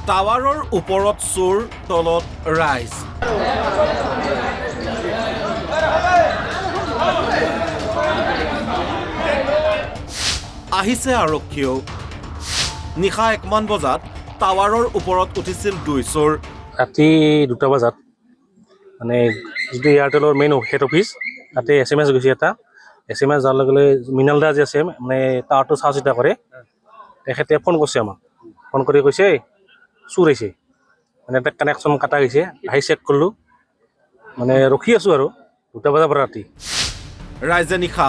টাৱাৰৰ ওপৰত চোৰ তলত ৰাইজ আহিছে আৰক্ষীও নিশা 1 মান বজাত টাৱাৰৰ ওপৰত উঠিছিল 2 চোৰ ৰাতি 2টা বজাত মানে যিটো এয়াৰটেলৰ মেইন হেড অফিচ তাতে SMS গৈছে এটা SMS যোৱাৰ লগে লগে মিনাল দা যে আছে মানে টাৱাৰটো চোৱা চিতা কৰে তেখেতে ফোন কৰিছে আমাক ফোন কৰি কৈছে চোৰ আহিছে মানে এটা কানেকশ্যন কাটা গৈছে আহি চেক কৰিলোঁ মানে ৰখি আছোঁ আৰু 2টা বজাৰ পৰা ৰাতি ৰাইজে নিশা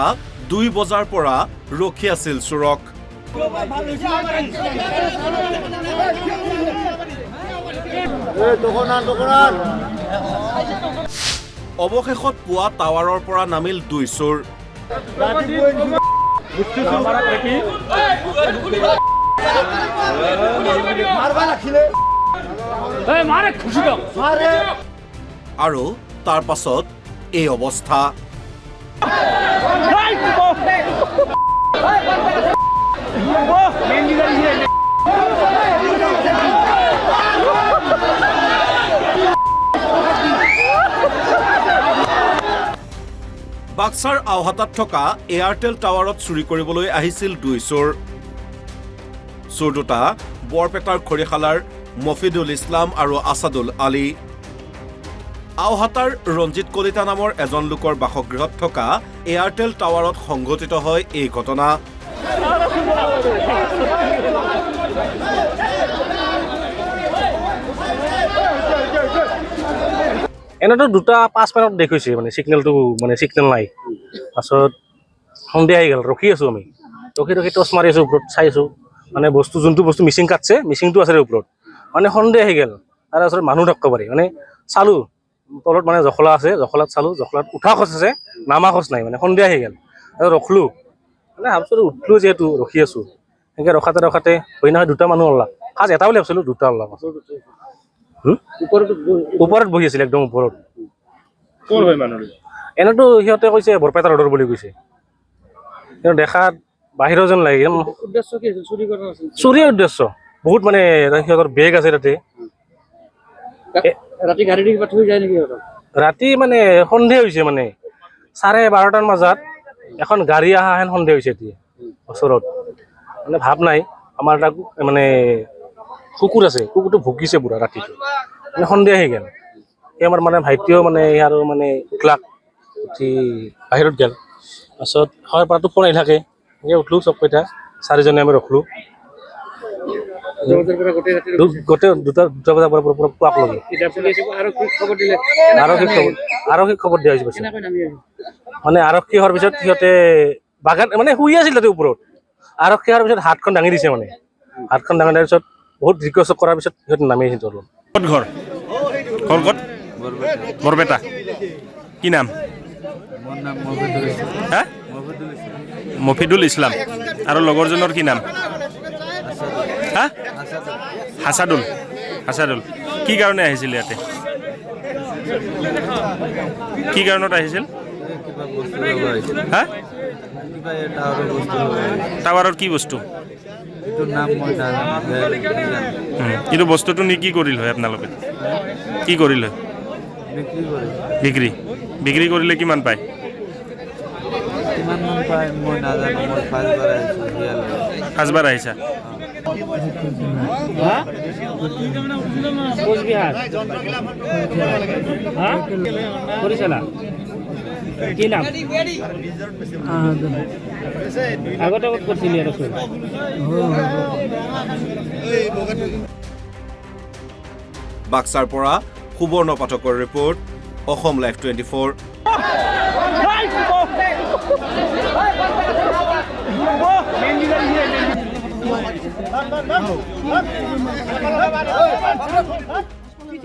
2 বজাৰ পৰা ৰখি আছিল চোৰক অৱশেষত পুৱা টাৱাৰৰ পৰা নামিল 2 চোৰ আৰু তাৰ পাছত এই অৱস্থা বাক্সাৰ আওহাটাত থকা এয়াৰটেল টাৱাৰত চুৰি কৰিবলৈ আহিছিল 2 চোৰ চোৰ দুটা বৰপেটাৰ খৰিখালাৰ মফিদুল ইছলাম আৰু আছাদুল আলী আওহাটাৰ ৰঞ্জিত কলিতা নামৰ এজন লোকৰ বাসগৃহত থকা এয়াৰটেল টাৱাৰত সংঘটিত হয় এই ঘটনা এনেতো 2:05 মিনিট দেখুৱাইছে মানে সিগনেলটো মানে সিগনেল নাই পাছত সন্ধিয়া আহি গ'ল ৰখি আছোঁ আমি ৰখি টৰ্চ মাৰি আছোঁ ওপৰত চাই আছোঁ মানে বস্তু যোনটো বস্তু মিচিং কাটছে মিচিংটো আছে ওপৰত মানে সন্ধিয়া আহি গ'ল তাৰ ওচৰত মানুহ থাকিব পাৰি মানে চালোঁ তলত মানে জখলা আছে জখলাত চালোঁ জখলাত উঠা খৰচ আছে নামা খৰচ নাই মানে সন্ধিয়া আহি গ'ল আৰু ৰখলোঁ মানে ভাবছিলোঁ উঠলোঁ যিহেতু ৰখি আছোঁ এনেকৈ ৰখাতে হৈ নহয় 2টা মানুহ ওলাল ফাৰ্ষ্ট এটা বুলি ভাবিছিলোঁ 2টা ওলাল ওপৰত বহি আছিল একদম ওপৰত এনেতো সিহঁতে কৈছে বৰপেটা ৰোডৰ বুলি কৈছে কিন্তু দেখাত বাহিৰৰ যেন লাগে চুৰিৰ উদ্দেশ্য বহুত মানে সিহঁতৰ বেগ আছে তাতে ৰাতি মানে সন্ধিয়া হৈছে মানে 12:30 বজাত এখন গাড়ী অহা হেন সন্ধিয়া হৈছে এতিয়া ওচৰত মানে ভাৱ নাই আমাৰ এটা মানে কুকুৰ আছে কুকুৰটো ভুকিছে পুৰা ৰাতিটো মানে সন্ধিয়া আহি গ'ল এই আমাৰ মানে ভাইটিও মানে আৰু মানে উঠলাক উঠি বাহিৰত গ'ল পাছত হয় পৰাটো ফোন আহি থাকে এনেকৈ উঠলোঁ চব কেইটা 4জনে আমি ৰখলোঁ গোটেই 2টা বজাৰ পৰা পুৰা পুৱাক লগে আৰক্ষীক খবৰ দিয়া হৈছে মানে আৰক্ষী হোৱাৰ পিছত সিহঁতে বাগান মানে শুই আছিল তাতে ওপৰত আৰক্ষী হোৱাৰ পিছত হাতখন দাঙি দিছে মানে হাতখন দাঙি দিয়াৰ পিছত বহুত ৰিকুৱেষ্ট কৰাৰ পিছত সিহঁতে নামি আহিছে তলত ক'ত ঘৰ ক'ত বৰপেটা কি নাম হা মফিদুল ইছলাম আৰু লগৰজনৰ কি নাম হা হাছাদুল কি কাৰণে আহিছিল ইয়াতে কি কাৰণত আহিছিল হা টাৱাৰৰ কি বস্তু কিন্তু বস্তুটো নি কি কৰিল হয় আপোনালোকে কি কৰিল হয় বিক্ৰী কৰিলে কিমান পায় ফাৰ্ষ্টবাৰ আহিছা কি নাম আগতে কৰিছিলি আৰু বাক্সাৰ পৰা সুবৰ্ণ পাঠকৰ ৰিপৰ্ট অসম লাইভ 24